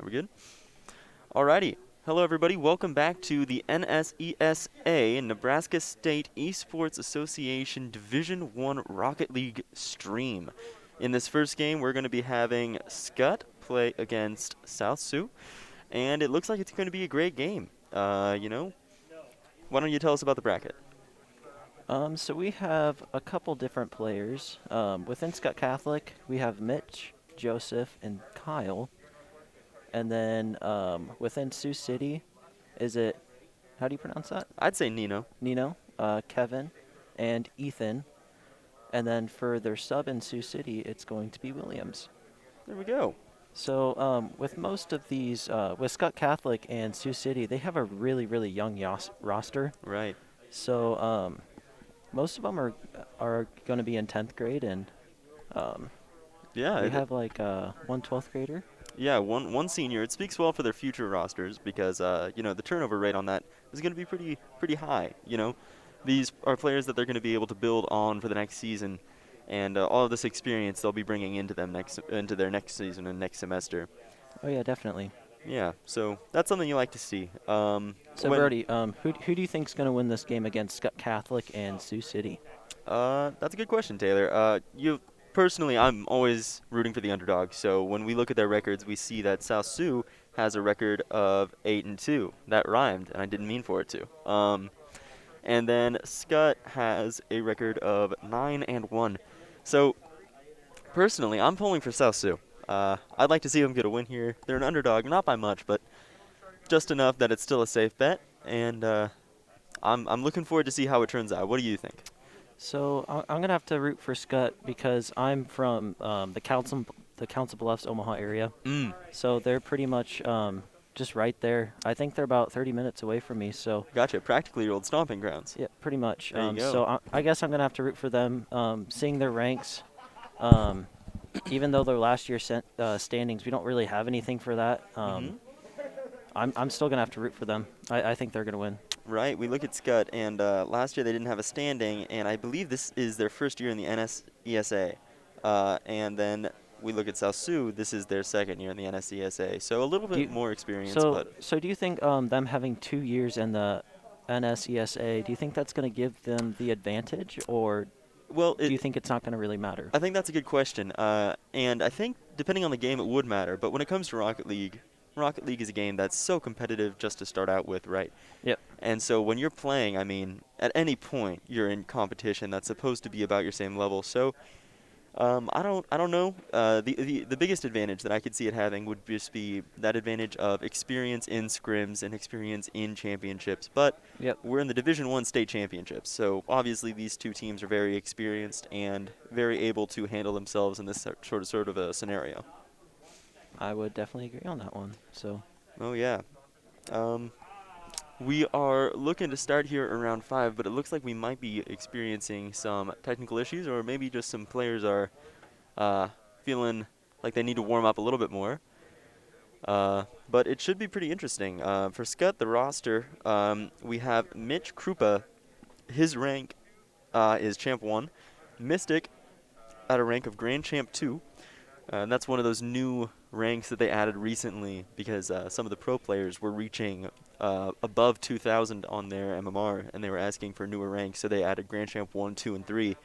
Are we good? Alrighty. Hello, everybody. Welcome back to the NSESA, Nebraska State Esports Association Division I Rocket League stream. In this first game, we're going to be having Skutt play against Sioux, and it looks like it's going to be a great game. Why don't you tell us about the bracket? So we have a couple different players. Within Skutt Catholic, we have Mitch, Joseph, and Kyle. And then within Sioux City, how do you pronounce that? I'd say Nino. Nino, Kevin, and Ethan. And then for their sub in Sioux City, it's going to be Williams. There we go. So with most of these, with Skutt Catholic and Sioux City, they have a really, really young roster. Right. So most of them are going to be in 10th grade, and Yeah. we have like one 12th grader. Yeah, one senior. It speaks well for their future rosters because the turnover rate on that is going to be pretty high. These are players that they're going to be able to build on for the next season, and all of this experience they'll be bringing into their next season and next semester. Oh yeah, definitely. Yeah, so that's something you like to see. So Brody, who do you think's going to win this game against Skutt Catholic and Sioux City? That's a good question, Taylor. Personally, I'm always rooting for the underdog. So when we look at their records, we see that Sioux has a record of 8-2. That rhymed, and I didn't mean for it to. And then Skutt has a record of 9-1. So personally, I'm pulling for Sioux. I'd like to see them get a win here. They're an underdog, not by much, but just enough that it's still a safe bet. And I'm looking forward to see how it turns out. What do you think? So I'm going to have to root for Skutt because I'm from the Council Bluffs, Omaha area. So they're pretty much just right there. I think they're about 30 minutes away from me. So Gotcha. Practically your old stomping grounds. yeah, pretty much. There you go. So I guess I'm going to have to root for them. Seeing their ranks, even though their last year standings, we don't really have anything for that. I'm still going to have to root for them. I think they're going to win. Right. We look at Skutt, and last year they didn't have a standing, and I believe this is their first year in the NSESA. And then we look at Sioux. This is their second year in the NSESA, so a little bit more experience. So do you think them having 2 years in the NSESA, do you think that's going to give them the advantage, or do you think it's not going to really matter? I think that's a good question, and I think depending on the game it would matter. But when it comes to Rocket League is a game that's so competitive just to start out with, right? Yep. And so when you're playing, I mean, at any point you're in competition that's supposed to be about your same level. So I don't know. The biggest advantage that I could see it having would just be that advantage of experience in scrims and experience in championships. But we're in the Division I state championships, so obviously these two teams are very experienced and very able to handle themselves in this sort of a scenario. I would definitely agree on that one. So. Oh yeah. We are looking to start here around 5, but it looks like we might be experiencing some technical issues, or maybe just some players are feeling like they need to warm up a little bit more. But it should be pretty interesting. For Skutt, the roster, we have Mitch Krupa. His rank is Champ 1. Mystic at a rank of Grand Champ 2. And that's one of those new ranks that they added recently because some of the pro players were reaching above 2,000 on their MMR, and they were asking for newer ranks, so they added Grand Champ 1, 2, and 3,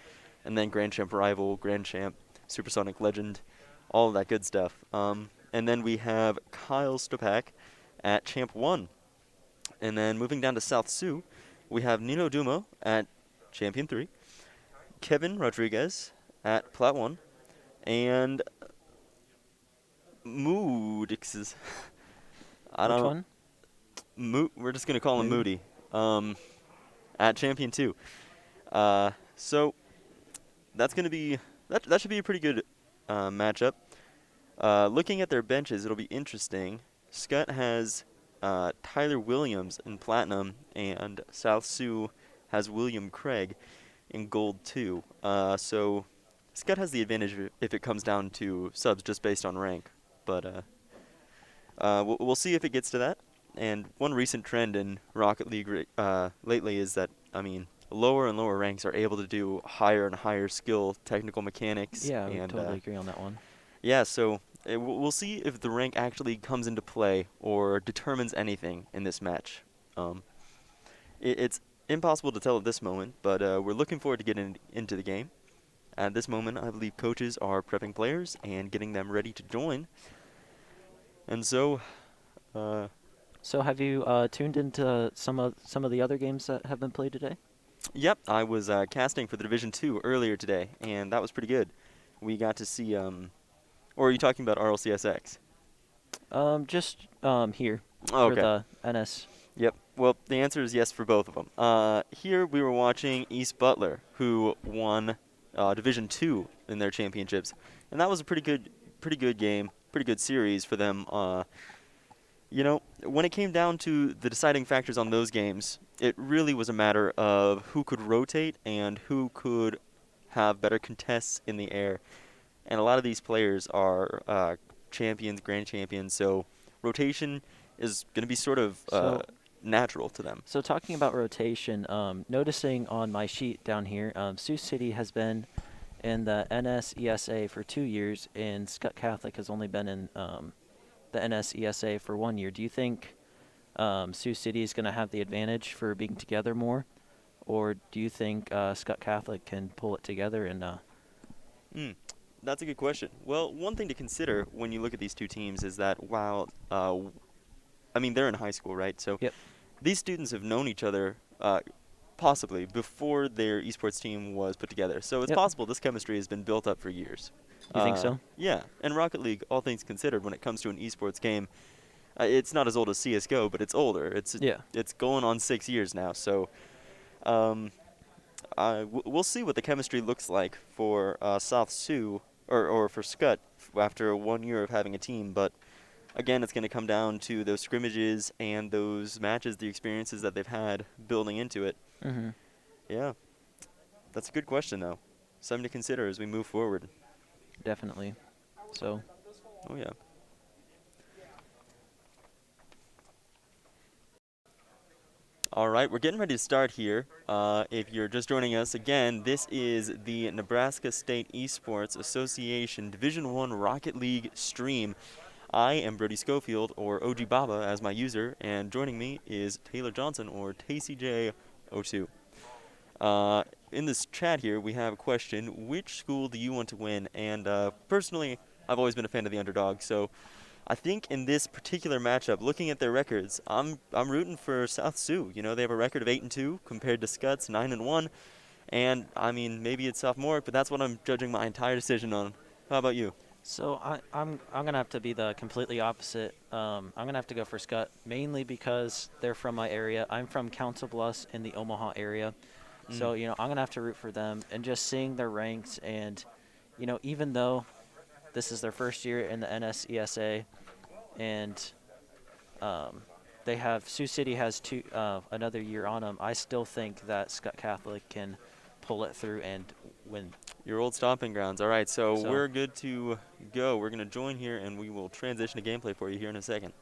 and then Grand Champ Rival, Grand Champ, Supersonic Legend, all of that good stuff. And then we have Kyle Stopak at Champ 1. And then moving down to South Sioux, we have Nino Dumo at Champion 3, Kevin Rodriguez at Plat 1, and Moodixes. Which one? We're just gonna call him Moody. At Champion 2. So that's gonna be that should be a pretty good matchup. Looking at their benches, it'll be interesting. Skutt has Tyler Williams in Platinum, and South Sioux has William Craig in Gold 2. So Skutt has the advantage if it comes down to subs just based on rank. But we'll see if it gets to that. And one recent trend in Rocket League lately is that, I mean, lower and lower ranks are able to do higher and higher skill technical mechanics. Yeah, I would totally agree on that one. Yeah, so we'll see if the rank actually comes into play or determines anything in this match. Um, it's impossible to tell at this moment, but we're looking forward to getting into the game. At this moment, I believe coaches are prepping players and getting them ready to join. And so, uh, So have you tuned into some of the other games that have been played today? yep, I was casting for the Division 2 earlier today, and that was pretty good. We got to see, or are you talking about RLCSX? Just here Oh, for okay. the NS. Yep. Well, the answer is yes for both of them. Here we were watching East Butler, who won Division 2 in their championships, and that was a pretty good game, pretty good series for them. When it came down to the deciding factors on those games, it really was a matter of who could rotate and who could have better contests in the air. And a lot of these players are champions, grand champions, so rotation is going to be sort of So natural to them. so talking about rotation, noticing on my sheet down here, Sioux City has been in the NSESA for 2 years, and Skutt Catholic has only been in the NSESA for 1 year. Do you think Sioux City is going to have the advantage for being together more, or do you think Skutt Catholic can pull it together and? Mm, that's a good question. Well, one thing to consider when you look at these two teams is that while, I mean, they're in high school, right? So Yep. these students have known each other possibly before their esports team was put together. So it's Yep. possible this chemistry has been built up for years. You think so? Yeah, and Rocket League, all things considered, when it comes to an esports game, it's not as old as CS:GO, but it's older. Yeah. It's going on 6 years now. So um, we'll see what the chemistry looks like for South Sioux or for Skutt after 1 year of having a team. But again, it's going to come down to those scrimmages and those matches, the experiences that they've had building into it. Mm-hmm. Yeah, that's a good question, though. Something to consider as we move forward. Definitely. So. Oh, yeah. All right, we're getting ready to start here. If you're just joining us, again, this is the Nebraska State Esports Association Division 1 Rocket League stream. I am Brody Schofield, or OG Baba as my user, and joining me is Taylor Johnson, or TCJ02. In this chat here, we have a question: which school do you want to win? And personally, I've always been a fan of the underdog, so I think in this particular matchup, looking at their records, I'm rooting for South Sioux. You know, they have a record of 8-2 compared to Skutt's 9-1, and I mean maybe it's sophomoric, but that's what I'm judging my entire decision on. How about you? So I'm gonna have to be the completely opposite. I'm gonna have to go for Skutt mainly because they're from my area. I'm from Council Bluffs in the Omaha area, so I'm gonna have to root for them. And just seeing their ranks, and even though this is their first year in the NSESA, and they have Sioux City has another year on them, I still think that Skutt Catholic can pull it through and win. Your old stomping grounds. All right, so So. we're good to go. We're going to join here, and we will transition to gameplay for you here in a second.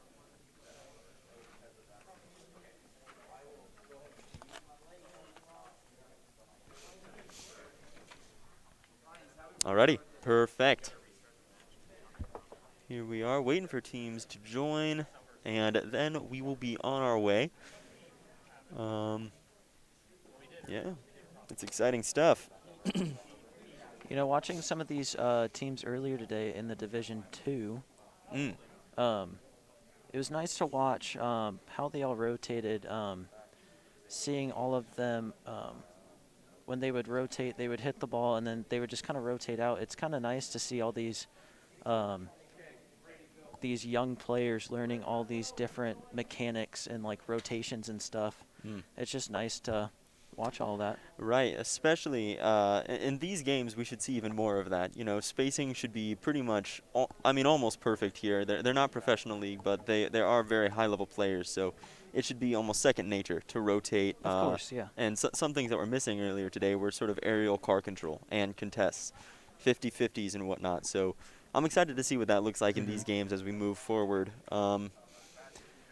Alrighty, perfect. Here we are, waiting for teams to join, and then we will be on our way. Yeah, it's exciting stuff. Watching some of these teams earlier today in the Division 2, Mm. it was nice to watch how they all rotated, seeing all of them when they would rotate, they would hit the ball, and then they would just kind of rotate out. It's kind of nice to see all these young players learning all these different mechanics and like rotations and stuff. It's just nice to watch all that. Right, especially in these games, we should see even more of that. You know, spacing should be pretty much, I mean, almost perfect here. They're not professional league, but they are very high-level players, so it should be almost second nature to rotate. Of course, yeah. And some things that were missing earlier today were sort of aerial car control and contests, 50-50s and whatnot. So I'm excited to see what that looks like in these games as we move forward.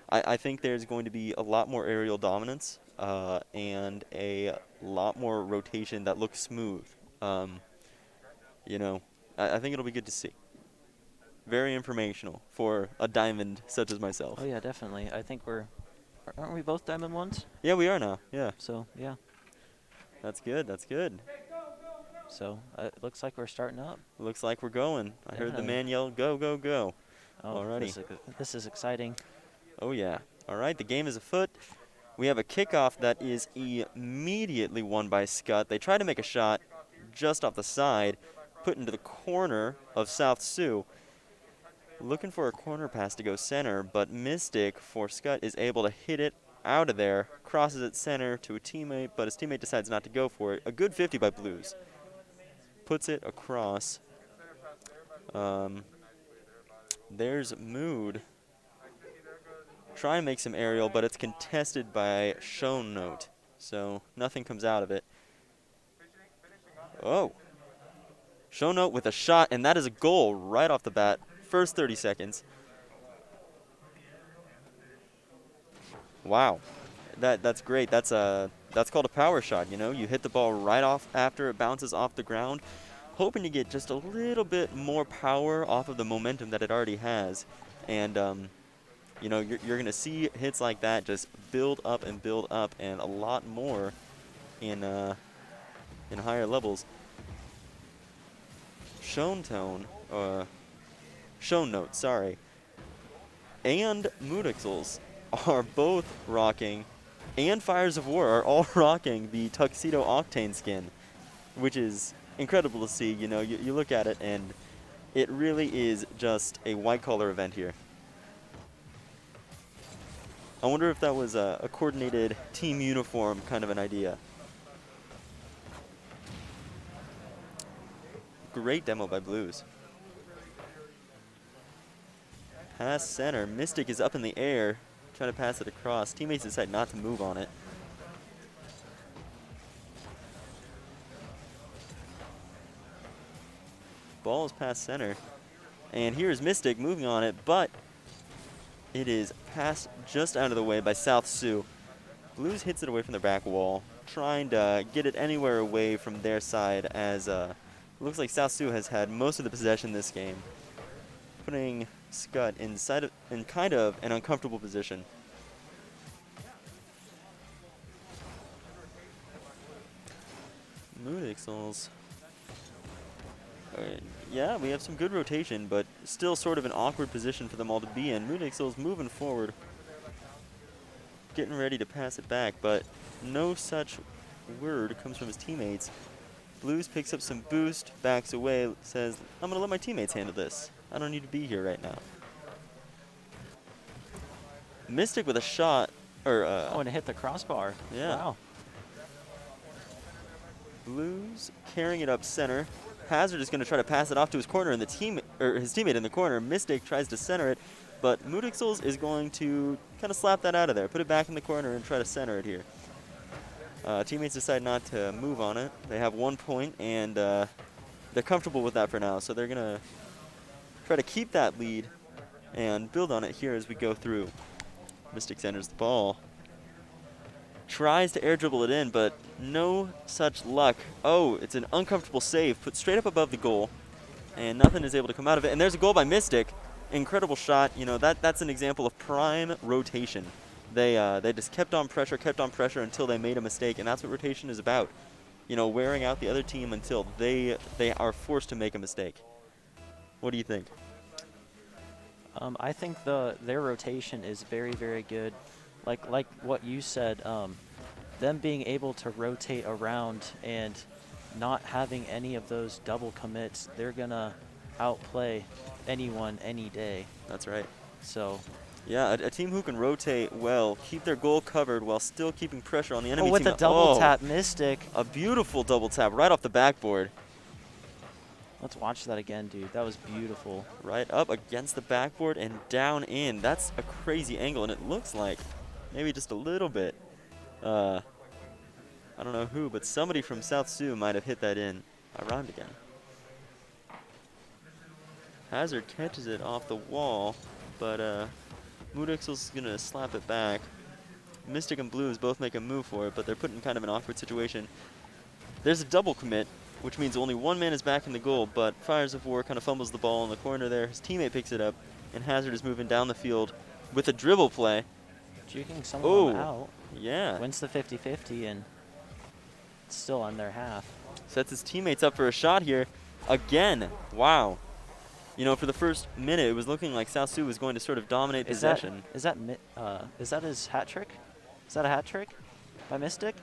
I think there's going to be a lot more aerial dominance and a lot more rotation that looks smooth. I think it'll be good to see. Very informational for a diamond such as myself. Oh yeah, definitely. I think aren't we both Diamond ones? Yeah, we are now. Yeah, So yeah. that's good. That's good. So it looks like we're starting up. Looks like we're going. I heard the Definitely. man yell, "Go, go, go!" Oh, Alrighty. this is exciting. Oh yeah. All right. The game is afoot. We have a kickoff that is immediately won by Skutt. They try to make a shot just off the side, put into the corner of South Sioux. Looking for a corner pass to go center, but Mystic for Skutt is able to hit it out of there, crosses it center to a teammate, but his teammate decides not to go for it. A good 50 by Blues. Puts it across. There's Mood. Try and make some aerial, but it's contested by Shown Note, so nothing comes out of it. Oh. Shown Note with a shot, and that is a goal right off the bat. First 30 seconds. Wow. That's great. That's called a power shot, you know? You hit the ball right off after it bounces off the ground, hoping to get just a little bit more power off of the momentum that it already has. And you know, you're going to see hits like that just build up, and a lot more in higher levels. Shown Note, sorry, and Moodixels are both rocking, and Fires of War are all rocking the Tuxedo Octane skin, which is incredible to see. You know, you look at it, and it really is just a white-collar event here. I wonder if that was a coordinated team uniform kind of an idea. Great demo by Blues. Pass center. Mystic is up in the air, trying to pass it across. Teammates decide not to move on it. Ball is past center. And here's Mystic moving on it, but it is passed just out of the way by South Sioux. Blues hits it away from their back wall, trying to get it anywhere away from their side, as it looks like South Sioux has had most of the possession this game, putting Skutt in kind of an uncomfortable position. Moodixels. Yeah, we have some good rotation, but still sort of an awkward position for them all to be in. Moodixels moving forward, getting ready to pass it back, but no such word comes from his teammates. Blues picks up some boost, backs away, says, I'm going to let my teammates handle this. I don't need to be here right now. Mystic with a shot, Oh, and it hit the crossbar. Yeah. Wow. Blues carrying it up center. Hazard is going to try to pass it off to his corner, and his teammate in the corner. Mystic tries to center it, but Moodixels is going to kind of slap that out of there, put it back in the corner, and try to center it here. Teammates decide not to move on it. They have 1 point, and they're comfortable with that for now, so they're going to try to keep that lead and build on it here as we go through. Mystic centers the ball. Tries to air dribble it in, but no such luck. Oh, it's an uncomfortable save, put straight up above the goal, and nothing is able to come out of it. And there's a goal by Mystic. Incredible shot. You know, that's an example of prime rotation. They just kept on pressure until they made a mistake, and that's what rotation is about. You know, wearing out the other team until they are forced to make a mistake. What do you think? I think their rotation is very, very good. Like what you said, them being able to rotate around and not having any of those double commits, they're gonna outplay anyone any day. That's right. So. Yeah, a team who can rotate well, keep their goal covered while still keeping pressure on the enemy Oh, with team. a double tap Mystic. A beautiful double tap right off the backboard. Let's watch that again, dude. That was beautiful. Right up against the backboard and down in. That's a crazy angle, and it looks like maybe just a little bit. I don't know who, but somebody from South Sioux might have hit that in. Around again. Hazard catches it off the wall, but Moodixel's going to slap it back. Mystic and Blues both make a move for it, but they're put in kind of an awkward situation. There's a double commit. which means only one man is back in the goal, but Fires of War kind of fumbles the ball in the corner there. His teammate picks it up, and Hazard is moving down the field with a dribble play. Juking some of them Oh, out. yeah. Wins the 50-50 and it's still on their half. Sets his teammates up for a shot here. Again. Wow. You know, for the first minute, it was looking like South Sioux was going to sort of dominate possession. Is that his hat trick? Is that a hat trick by Mystic?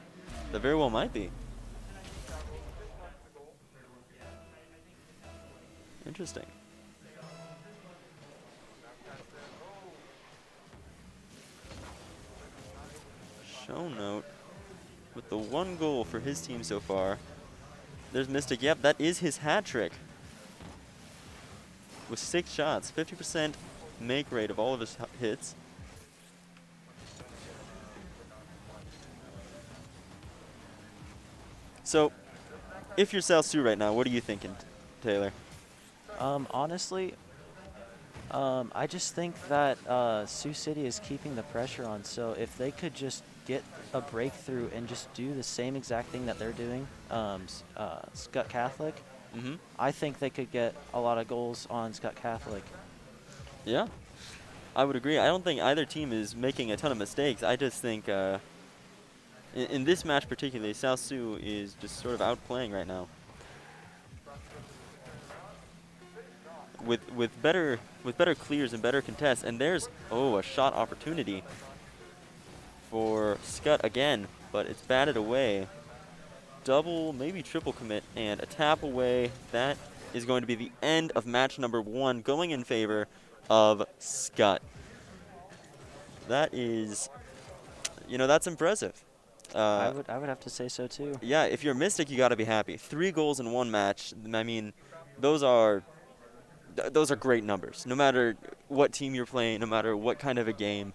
That very well might be. Interesting. Show note with the 1 goal for his team so far. There's Mystic. Yep, that is his hat trick. With 6 shots, 50% make rate of all of his hits. So, if you're South Sioux right now, what are you thinking, Taylor? Honestly, I just think that Sioux City is keeping the pressure on. So if they could just get a breakthrough and just do the same exact thing that they're doing, Skutt Catholic, Mm-hmm. I think they could get a lot of goals on Skutt Catholic. Yeah, I would agree. I don't think either team is making a ton of mistakes. I just think in this match particularly, South Sioux is just sort of outplaying right now. With better clears and better contests, and there's a shot opportunity for Skutt again, but it's batted away. Double, maybe triple commit, and a tap away. That is going to be the end of match number 1, going in favor of Skutt. That is, that's impressive. I would have to say so too. Yeah, if you're Mystic, you got to be happy. 3 goals in 1 match. I mean, those are great numbers. No matter what team you're playing, no matter what kind of a game.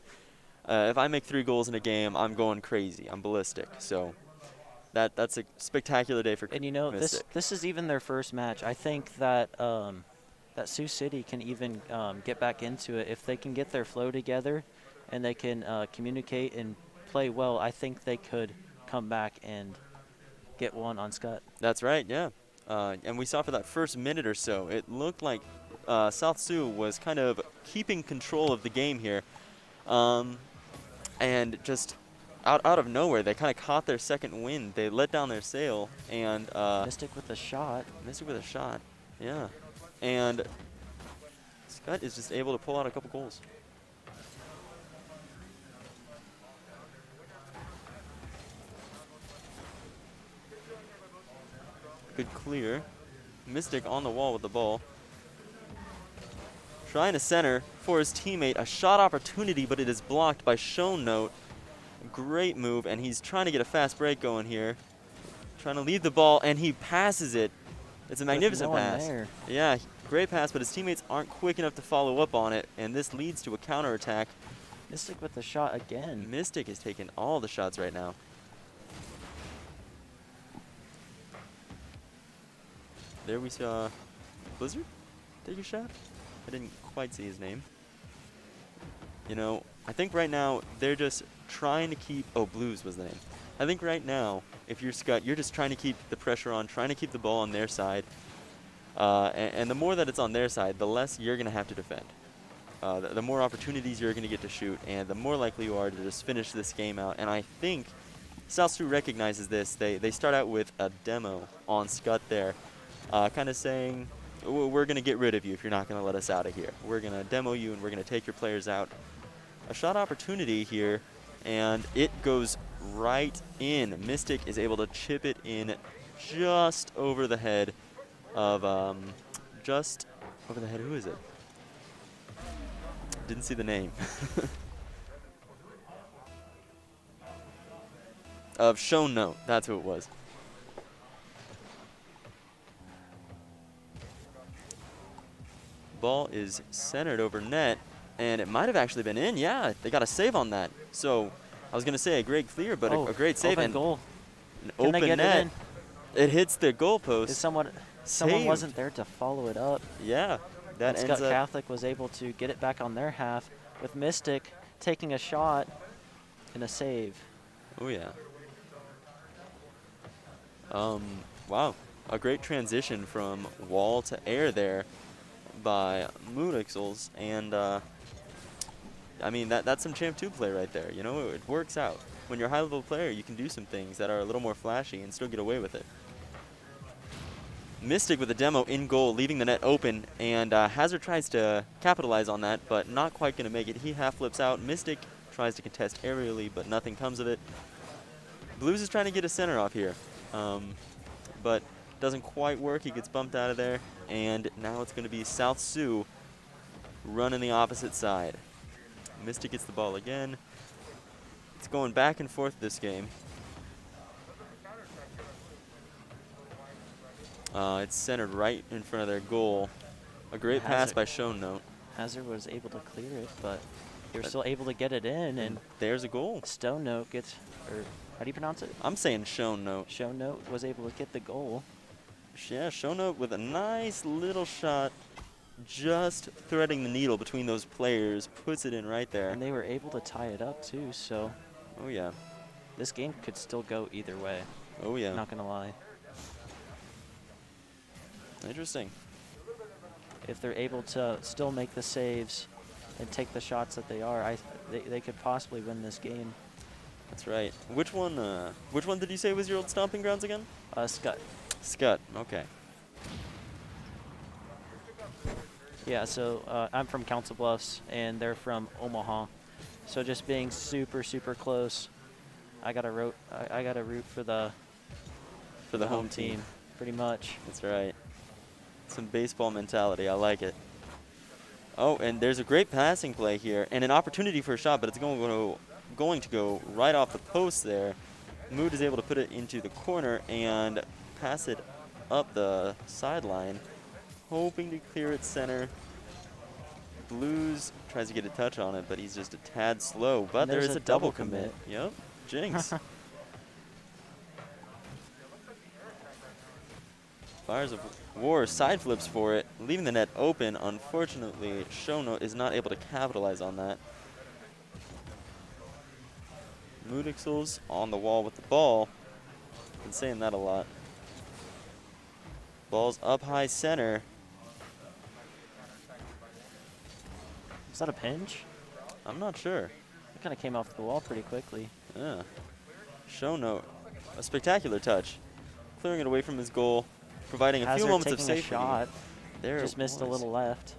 If I make 3 goals in a game, I'm going crazy. I'm ballistic. So that's a spectacular day for And Mystic. this is even their first match. I think that that Sioux City can even get back into it if they can get their flow together, and they can communicate and play well. I think they could come back and get one on Skutt. That's right, yeah. And we saw for that first minute or so, it looked like South Sioux was kind of keeping control of the game here. And just out of nowhere, they kind of caught their second wind. They let down their sail, and Mystic with a shot. Mystic with a shot, yeah. And Skutt is just able to pull out a couple goals. Good clear. Mystic on the wall with the ball. Trying to center for his teammate. A shot opportunity, but it is blocked by Show Note. Great move, and he's trying to get a fast break going here. Trying to lead the ball, and he passes it. It's a magnificent pass. There. Yeah, great pass, but his teammates aren't quick enough to follow up on it, and this leads to a counterattack. Mystic with the shot again. Mystic is taking all the shots right now. There we saw Blizzard take a shot. I didn't quite see his name. I think right now they're just trying to keep... Oh, Blues was the name. I think right now, if you're Skutt, you're just trying to keep the pressure on, trying to keep the ball on their side. And the more that it's on their side, the less you're going to have to defend. The more opportunities you're going to get to shoot, and the more likely you are to just finish this game out. And I think South Sioux recognizes this. They start out with a demo on Skutt there, kind of saying, we're going to get rid of you if you're not going to let us out of here. We're going to demo you, and we're going to take your players out. A shot opportunity here, and it goes right in. Mystic is able to chip it in just over the head of, who is it? Didn't see the name. Of Shown Note, that's who it was. Ball is centered over net, and it might have actually been in. Yeah, they got a save on that. So I was going to say a great clear, but a great save. Open goal. An Can they open get net. it in? It hits the goalpost. Someone Saved. wasn't there to follow it up. Yeah, that And ends Skutt up. Catholic was able to get it back on their half with Mystic taking a shot and a save. Oh yeah. Wow. A great transition from wall to air there by Moonixels, and I mean, that's some Champ 2 play right there. You know, it works out. When you're a high-level player, you can do some things that are a little more flashy and still get away with it. Mystic with a demo in goal, leaving the net open, and Hazard tries to capitalize on that, but not quite going to make it. He half flips out. Mystic tries to contest aerially, but nothing comes of it. Blues is trying to get a center off here, but doesn't quite work. He gets bumped out of there, and now it's going to be South Sioux running the opposite side. Mystic gets the ball again. It's going back and forth this game. It's centered right in front of their goal. A great pass by Shownote. Hazard was able to clear it, but they were still able to get it in, and there's a goal. Stone Note gets, or how do you pronounce it? I'm saying Shownote. Shownote was able to get the goal. Yeah, Shownote with a nice little shot, just threading the needle between those players, puts it in right there. And they were able to tie it up too, so. Oh yeah. This game could still go either way. Oh yeah. Not gonna lie. Interesting. If they're able to still make the saves and take the shots that they are, they could possibly win this game. That's right. Which one did you say was your old stomping grounds again? Skutt. Skutt, okay. Yeah, so I'm from Council Bluffs, and they're from Omaha. So just being super, super close, I gotta root for the home team, pretty much. That's right. Some baseball mentality. I like it. Oh, and there's a great passing play here, and an opportunity for a shot, but it's going to go right off the post there. Mood is able to put it into the corner and pass it up the sideline, hoping to clear it center. Blues tries to get a touch on it, but he's just a tad slow. But there is a double commit. Yep, jinx. Fires of War side flips for it, leaving the net open. Unfortunately, Shono is not able to capitalize on that. Moodixels on the wall with the ball. Been saying that a lot. Ball's up high center. Is that a pinch? I'm not sure. It kind of came off the wall pretty quickly. Yeah. Shono, a spectacular touch. Clearing it away from his goal, providing a few moments of safety. A shot. There just missed a little left.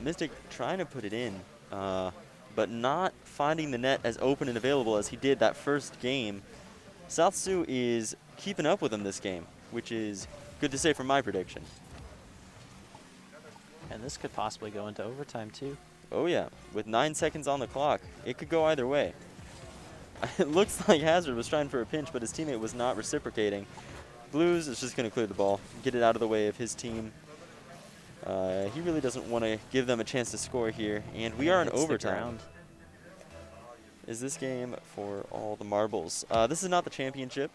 Mystic trying to put it in, but not finding the net as open and available as he did that first game. South Sioux is keeping up with him this game, which is good to say for my prediction. And this could possibly go into overtime too. Oh yeah, with 9 seconds on the clock, it could go either way. It looks like Hazard was trying for a pinch, but his teammate was not reciprocating. Blues is just going to clear the ball, get it out of the way of his team. He really doesn't want to give them a chance to score here, and we are in overtime. Is this game for all the marbles? This is not the championship.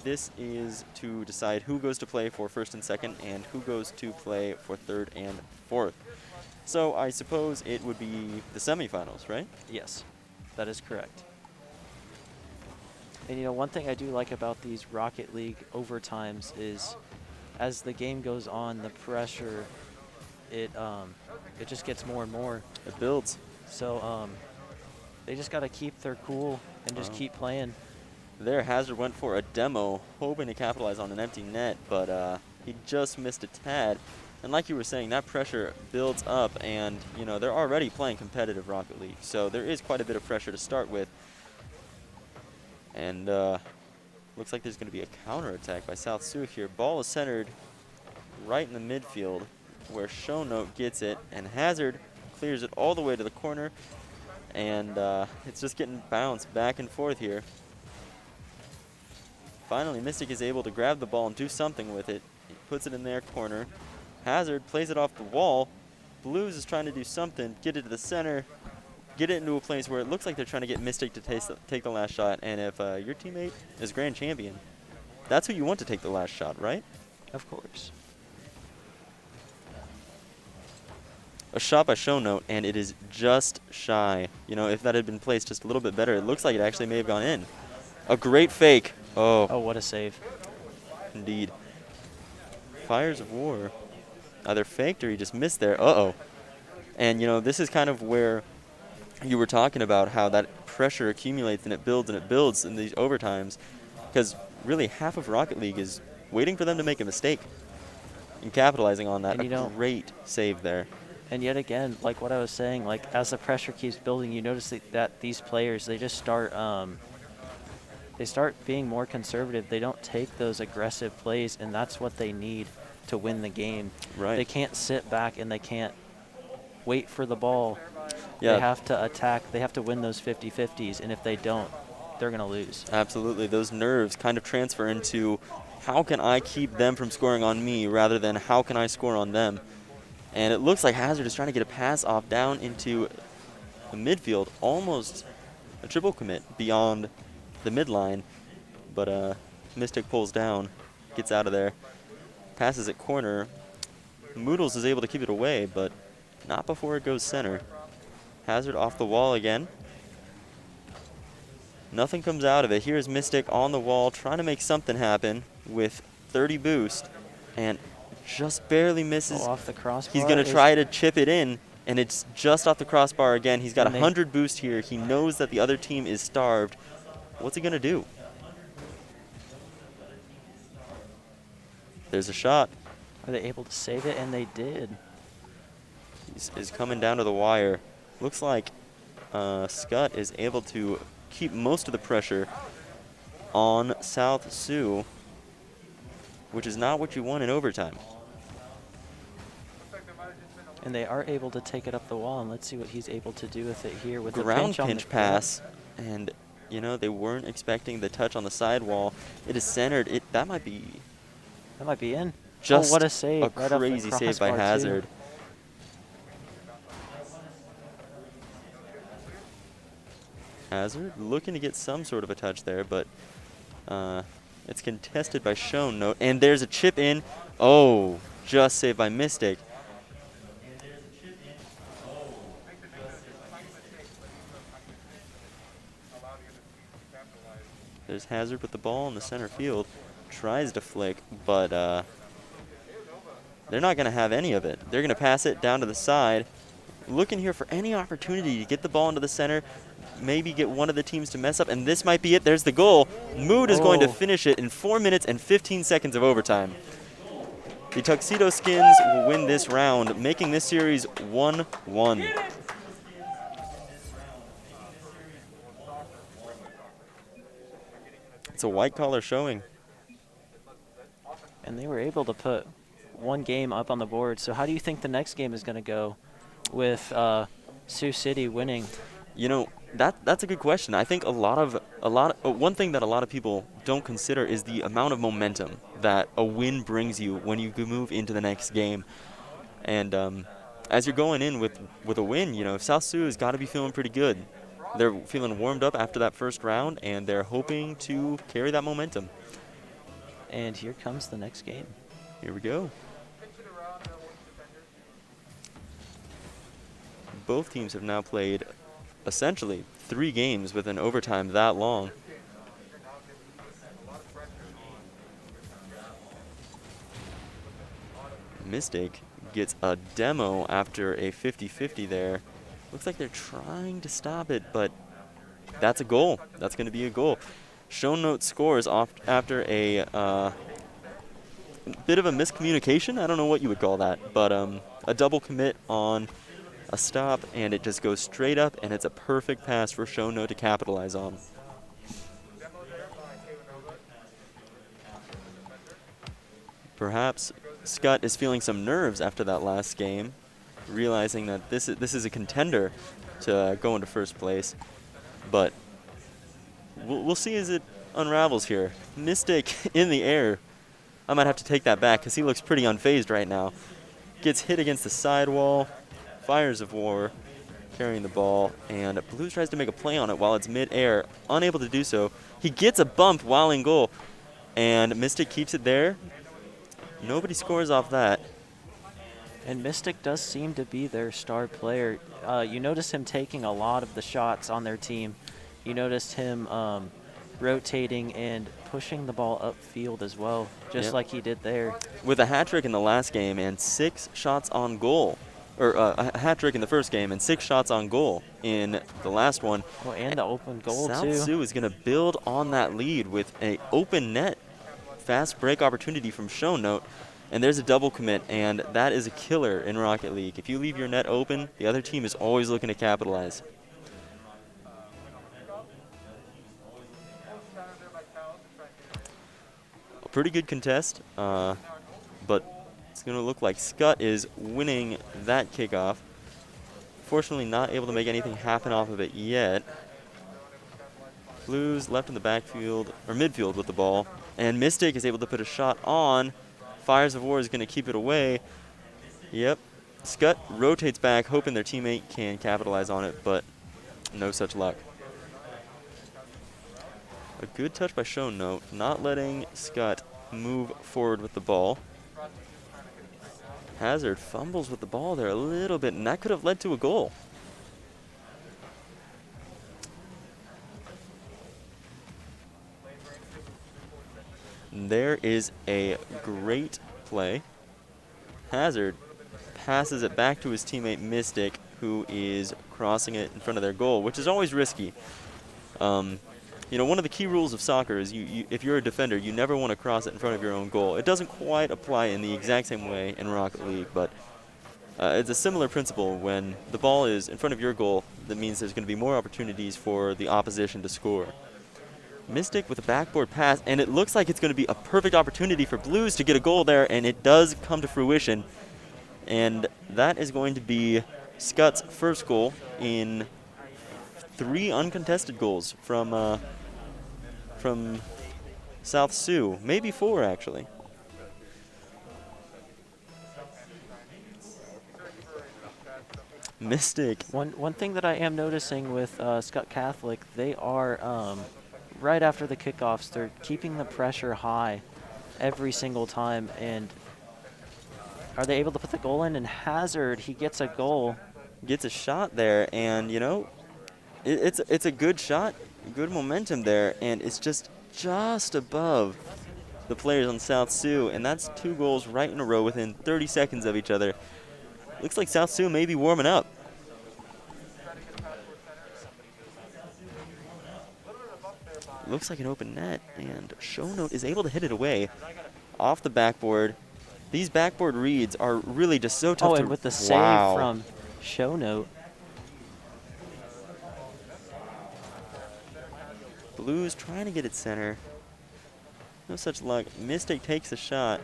This is to decide who goes to play for first and second, and who goes to play for third and fourth. So I suppose it would be the semifinals, right? Yes, that is correct. And you know, one thing I do like about these Rocket League overtimes is, as the game goes on, the pressure, it just gets more and more. It builds. So they just got to keep their cool and just keep playing. There, Hazard went for a demo, hoping to capitalize on an empty net, but he just missed a tad. And like you were saying, that pressure builds up, and you know they're already playing competitive Rocket League, so there is quite a bit of pressure to start with. And looks like there's going to be a counterattack by South Sioux here. Ball is centered right in the midfield, where Shownote gets it, and Hazard clears it all the way to the corner, and it's just getting bounced back and forth here. Finally, Mystic is able to grab the ball and do something with it. He puts it in their corner. Hazard plays it off the wall. Blues is trying to do something, get it to the center, get it into a place where it looks like they're trying to get Mystic to take the last shot. And if your teammate is grand champion, that's who you want to take the last shot, right? Of course. A shot by Shownote, and it is just shy. You know, if that had been placed just a little bit better, it looks like it actually may have gone in. A great fake Oh, Oh, what a save. indeed. Fires of War. Either faked or he just missed there. Uh-oh. And, you know, this is kind of where you were talking about how that pressure accumulates and it builds in these overtimes. Because really half of Rocket League is waiting for them to make a mistake and capitalizing on that. And A you know, great save there. and yet again, like what I was saying, like as the pressure keeps building, you notice that these players, they just start being more conservative. They don't take those aggressive plays, and that's what they need to win the game. Right. They can't sit back and they can't wait for the ball. They Yeah, have to attack. They have to win those 50-50s, and if they don't, they're going to lose. absolutely. Those nerves kind of transfer into how can I keep them from scoring on me rather than how can I score on them. And it looks like Hazard is trying to get a pass off down into the midfield, almost a triple commit beyond the midline. But Mystic pulls down, gets out of there, passes it corner. Moodles is able to keep it away, but not before it goes center. Hazard off the wall again. Nothing comes out of it. Here's Mystic on the wall trying to make something happen with 30 boost and just barely misses. Off the crossbar. He's going to try to chip it in, and it's just off the crossbar again. He's got And 100 boost here. He knows that the other team is starved. What's he going to do? There's a shot. Are they able to save it? And they did. Is coming down to the wire. Looks like Skutt is able to keep most of the pressure on South Sioux, which is not what you want in overtime. And they are able to take it up the wall, and let's see what he's able to do with it here with the Ground pinch pinch pass, and you know they weren't expecting the touch on the sidewall. It is centered. That might be That might be in. just oh, what a save! a Right off the crazy save by crossbar, too. Hazard. Hazard looking to get some sort of a touch there, but it's contested by Shown Note, and there's a chip in. Oh, just saved by Mystic. There's Hazard with the ball in the center field. Tries to flick, but they're not going to have any of it. They're going to pass it down to the side. Looking here for any opportunity to get the ball into the center, maybe get one of the teams to mess up, and this might be it. There's the goal. Mood is going to finish it in 4 minutes and 15 seconds of overtime. The Tuxedo Skins will win this round, making this series 1-1. It's a white-collar showing. And they were able to put one game up on the board. So how do you think the next game is going to go with Sioux City winning? You know, that's a good question. I think one thing that a lot of people don't consider is the amount of momentum that a win brings you when you move into the next game. And as you're going in with a win, you know, South Sioux has got to be feeling pretty good. They're feeling warmed up after that first round, and they're hoping to carry that momentum. And here comes the next game. Here we go. Both teams have now played essentially 3 games with an overtime that long. Mystic gets a demo after a 50-50 there. Looks like they're trying to stop it, but that's a goal. That's going to be a goal. Shown Note scores off after a bit of a miscommunication. I don't know what you would call that, but a double commit on a stop, and it just goes straight up, and it's a perfect pass for Shown Note to capitalize on. Perhaps Skutt is feeling some nerves after that last game, realizing that this is a contender to go into first place. But we'll see as it unravels here. Mystic in the air. I might have to take that back because he looks pretty unfazed right now. Gets hit against the sidewall. Fires of War carrying the ball, and Blues tries to make a play on it while it's mid-air. Unable to do so. He gets a bump while in goal, and Mystic keeps it there. Nobody scores off that. And Mystic does seem to be their star player. You notice him taking a lot of the shots on their team. You noticed him rotating and pushing the ball upfield as well, just Yep. like he did there. With a hat trick in the last game and 6 shots on goal, or a hat trick in the first game and 6 shots on goal in the last one. Oh, and the open goal South too. Sioux is going to build on that lead with an open net fast break opportunity from Show Note. And there's a double commit, and that is a killer in Rocket League. If you leave your net open, the other team is always looking to capitalize. A pretty good contest, but it's going to look like Skutt is winning that kickoff. Fortunately, not able to make anything happen off of it yet. Blues left in the backfield, or midfield with the ball, and Mystic is able to put a shot on. Fires of War is going to keep it away. Yep. Skutt rotates back, hoping their teammate can capitalize on it, but no such luck. A good touch by Show Note, not letting Skutt move forward with the ball. Hazard fumbles with the ball there a little bit, and that could have led to a goal. There is a great play. Hazard passes it back to his teammate Mystic, who is crossing it in front of their goal, which is always risky. You know, one of the key rules of soccer is if you're a defender, you never want to cross it in front of your own goal. It doesn't quite apply in the exact same way in Rocket League, but it's a similar principle. When the ball is in front of your goal, that means there's going to be more opportunities for the opposition to score. Mystic with a backboard pass, and it looks like it's going to be a perfect opportunity for Blues to get a goal there, and it does come to fruition. And that is going to be Skutt's first goal in 3 uncontested goals from South Sioux, maybe 4 actually. Mystic. One thing that I am noticing with Skutt Catholic, they are right after the kickoffs, they're keeping the pressure high every single time. And are they able to put the goal in? And Hazard, he gets a goal. Gets a shot there, and you know, it's a good shot, good momentum there, and it's just above the players on South Sioux, and that's 2 goals right in a row within 30 seconds of each other. Looks like South Sioux may be warming up. Looks like an open net, and Show Note is able to hit it away off the backboard. These backboard reads are really just so tough to... Oh, and with the save from Show Note. Blues trying to get it center. No such luck. Mystic takes a shot,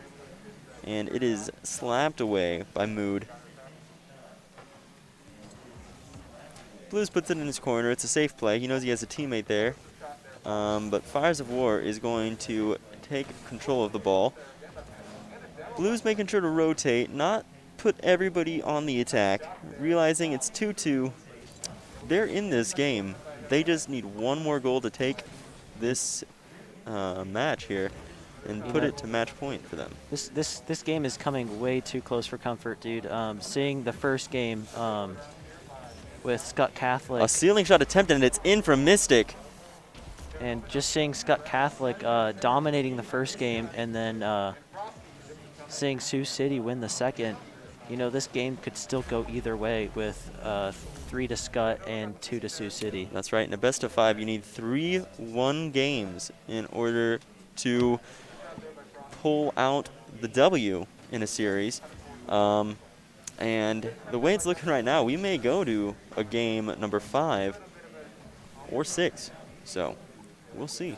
and it is slapped away by Mood. Blues puts it in his corner. It's a safe play. He knows he has a teammate there. But Fires of War is going to take control of the ball. Blues making sure to rotate, not put everybody on the attack, realizing it's 2-2. They're in this game. They just need one more goal to take this match here and put it to match point for them. This game is coming way too close for comfort, dude. Seeing the first game with Skutt Catholic. A ceiling shot attempted, and it's in from Mystic. And just seeing Skutt Catholic dominating the first game, and then seeing Sioux City win the second, you know, this game could still go either way with 3 to Skutt and 2 to Sioux City. That's right. In a best of 5, you need 3-1 games in order to pull out the W in a series. And the way it's looking right now, we may go to a game number 5 or 6. So we'll see.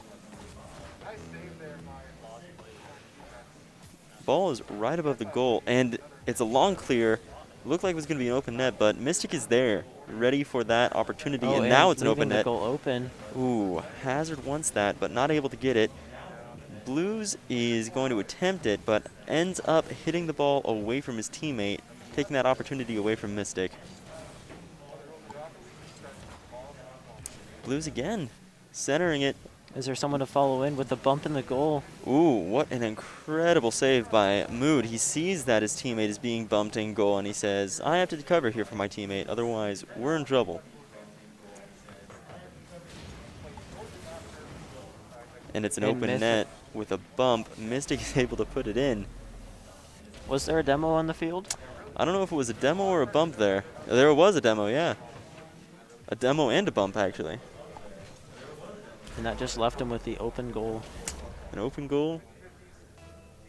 Ball is right above the goal, and it's a long clear. Looked like it was going to be an open net, but Mystic is there, ready for that opportunity, and now it's an open net. The goal open. Ooh, Hazard wants that, but not able to get it. Blues is going to attempt it, but ends up hitting the ball away from his teammate, taking that opportunity away from Mystic. Blues again, centering it. Is there someone to follow in with a bump in the goal? Ooh, what an incredible save by Mood. He sees that his teammate is being bumped in goal, and he says, I have to cover here for my teammate, otherwise we're in trouble. And it's an And open Myth, net with a bump. Mystic is able to put it in. was there a demo on the field? I don't know if it was a demo or a bump there. There was a demo, yeah. A demo and a bump, actually. And that just left him with the open goal. An open goal.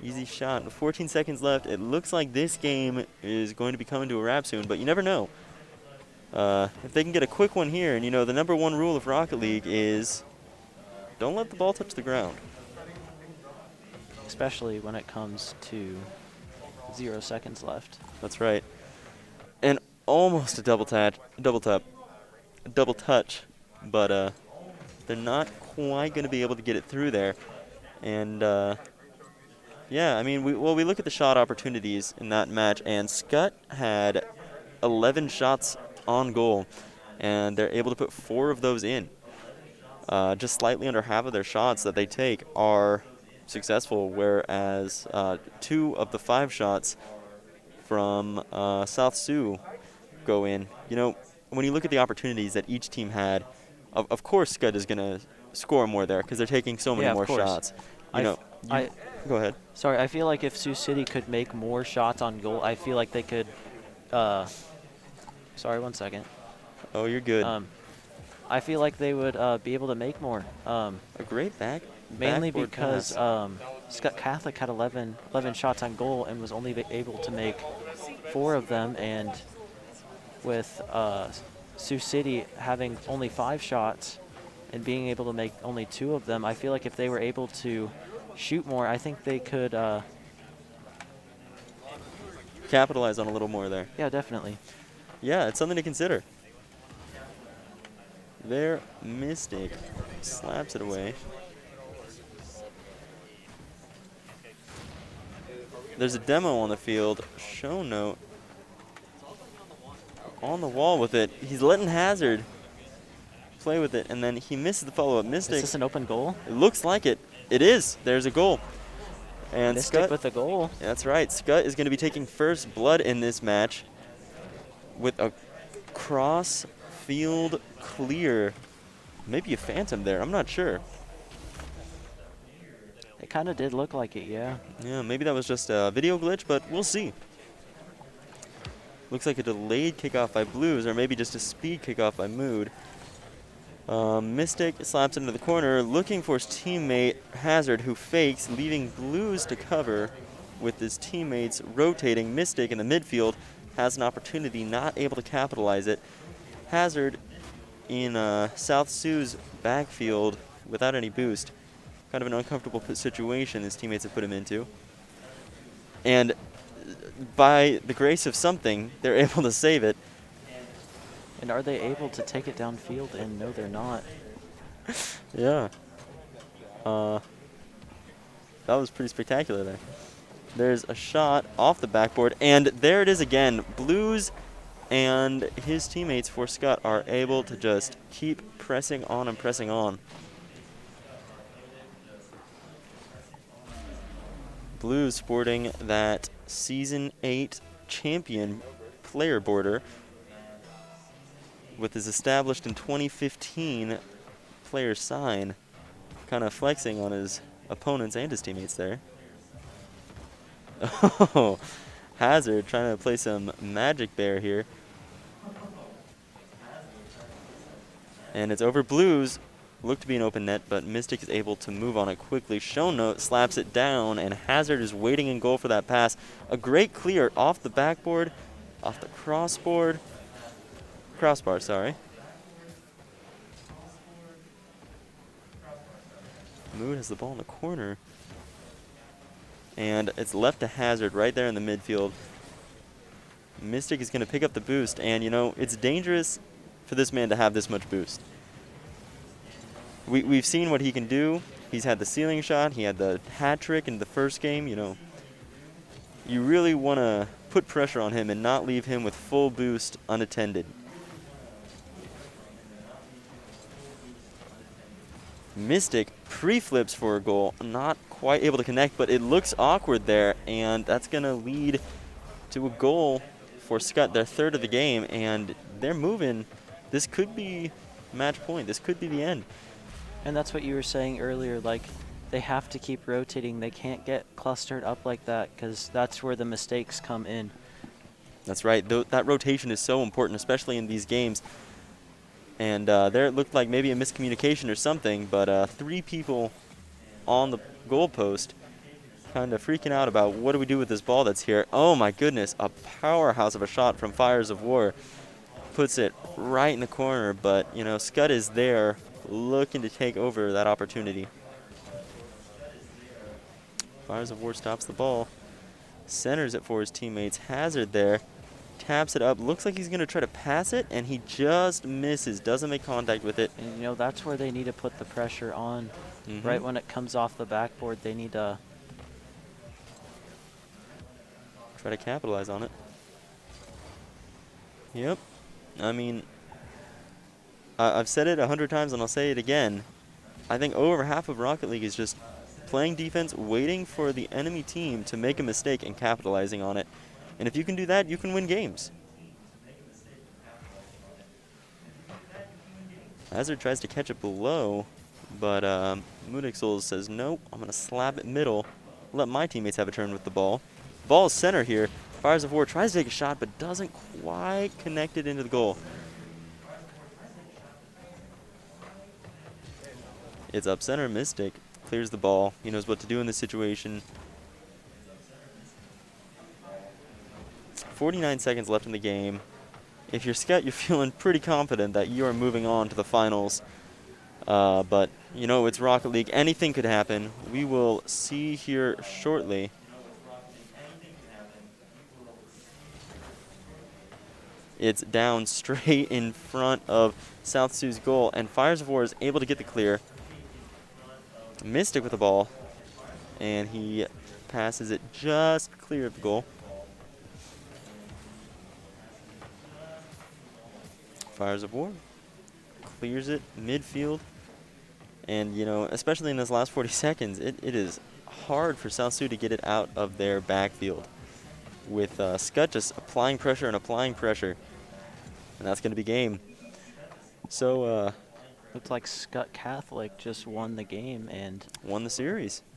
Easy shot. With 14 seconds left, it looks like this game is going to be coming to a wrap soon, but you never know. If they can get a quick one here, and you know, the #1 rule of Rocket League is don't let the ball touch the ground. Especially when it comes to 0 seconds left. That's right. And almost a double touch, but they're not quite going to be able to get it through there. And yeah, I mean, we look at the shot opportunities in that match, and Skutt had 11 shots on goal, and they're able to put 4 of those in. Just slightly under half of their shots that they take are successful, whereas 2 of the 5 shots from South Sioux go in. You know, when you look at the opportunities that each team had, of course Skutt is going to score more there because they're taking so many Yeah, of more course. shots. You know, go ahead. Sorry, I feel like if Sioux City could make more shots on goal, I feel like they could. Sorry, 1 second. Oh, you're good. I feel like they would be able to make more. A great Mainly backboard because pass. Skutt Catholic had 11 shots on goal and was only able to make 4 of them, and with Sioux City having only 5 shots and being able to make only 2 of them, I feel like if they were able to shoot more, I think they could. Capitalize on a little more there. Yeah, definitely. Yeah, it's something to consider. There, Mystic slaps it away. There's a demo on the field. Show note on the wall with it. He's letting Hazard play with it, and then he misses the follow-up. Mystic. Is this an open goal? It looks like it. It is. There's a goal. And Mystic Skutt with the goal. That's right. Skutt is going to be taking first blood in this match with a cross field clear. Maybe a phantom there. I'm not sure. It kind of did look like it, yeah. Yeah, maybe that was just a video glitch, but we'll see. Looks like a delayed kickoff by Blues, or maybe just a speed kickoff by Mood. Mystic slaps into the corner, looking for his teammate Hazard, who fakes, leaving Blues to cover with his teammates rotating. Mystic in the midfield has an opportunity, not able to capitalize it. Hazard in South Sioux's backfield without any boost. Kind of an uncomfortable situation his teammates have put him into. And by the grace of something, they're able to save it. And are they able to take it downfield? And no, they're not. Yeah. That was pretty spectacular there. There's a shot off the backboard, and there it is again. Blues and his teammates for Skutt are able to just keep pressing on and pressing on. Blues sporting that Season 8 champion player border with his established in 2015 player sign, kind of flexing on his opponents and his teammates there. Oh, Hazard trying to play some Magic Bear here. And it's over Blues. Looked to be an open net, but Mystic is able to move on it quickly. Shownote slaps it down, and Hazard is waiting in goal for that pass. A great clear off the backboard, off the crossbar, sorry. Mood has the ball in the corner. And it's left to Hazard right there in the midfield. Mystic is going to pick up the boost, and you know, it's dangerous for this man to have this much boost. We've seen what he can do. He's had the ceiling shot. He had the hat trick in the first game. You know, you really want to put pressure on him and not leave him with full boost unattended. Mystic pre-flips for a goal. Not quite able to connect, but it looks awkward there, and that's going to lead to a goal for Skutt, their third of the game, and they're moving. This could be match point. This could be the end. And that's what you were saying earlier, like they have to keep rotating. They can't get clustered up like that because that's where the mistakes come in. That's right. That rotation is so important, especially in these games. And there it looked like maybe a miscommunication or something, but 3 people on the goalpost kind of freaking out about what do we do with this ball that's here. Oh my goodness, a powerhouse of a shot from Fires of War. Puts it right in the corner, but, you know, Skutt is there looking to take over that opportunity. Fires of War stops the ball. Centers it for his teammates. Hazard there. Taps it up. Looks like he's going to try to pass it, and he just misses. Doesn't make contact with it. And you know, that's where they need to put the pressure on. Mm-hmm. Right when it comes off the backboard, they need to Try to capitalize on it. Yep. I mean, I've said it 100 times and I'll say it again. I think over half of Rocket League is just playing defense, waiting for the enemy team to make a mistake and capitalizing on it. And if you can do that, you can win games. Hazard tries to catch it below, but Moonixel says, nope, I'm going to slap it middle, let my teammates have a turn with the ball. Ball is center here. Fires of War tries to take a shot, but doesn't quite connect it into the goal. It's up center. Mystic clears the ball. He knows what to do in this situation. 49 seconds left in the game. If you're Skutt, you're feeling pretty confident that you are moving on to the finals. But, you know, it's Rocket League. Anything could happen. We will see here shortly. It's down straight in front of South Sioux's goal, and Fires of War is able to get the clear. Mystic with the ball, and he passes it just clear of the goal. Fires of War clears it midfield, and you know, especially in this last 40 seconds, it is hard for South Sioux to get it out of their backfield with Skutt just applying pressure and applying pressure, and that's going to be game. So looks like Skutt Catholic just won the game and won the series.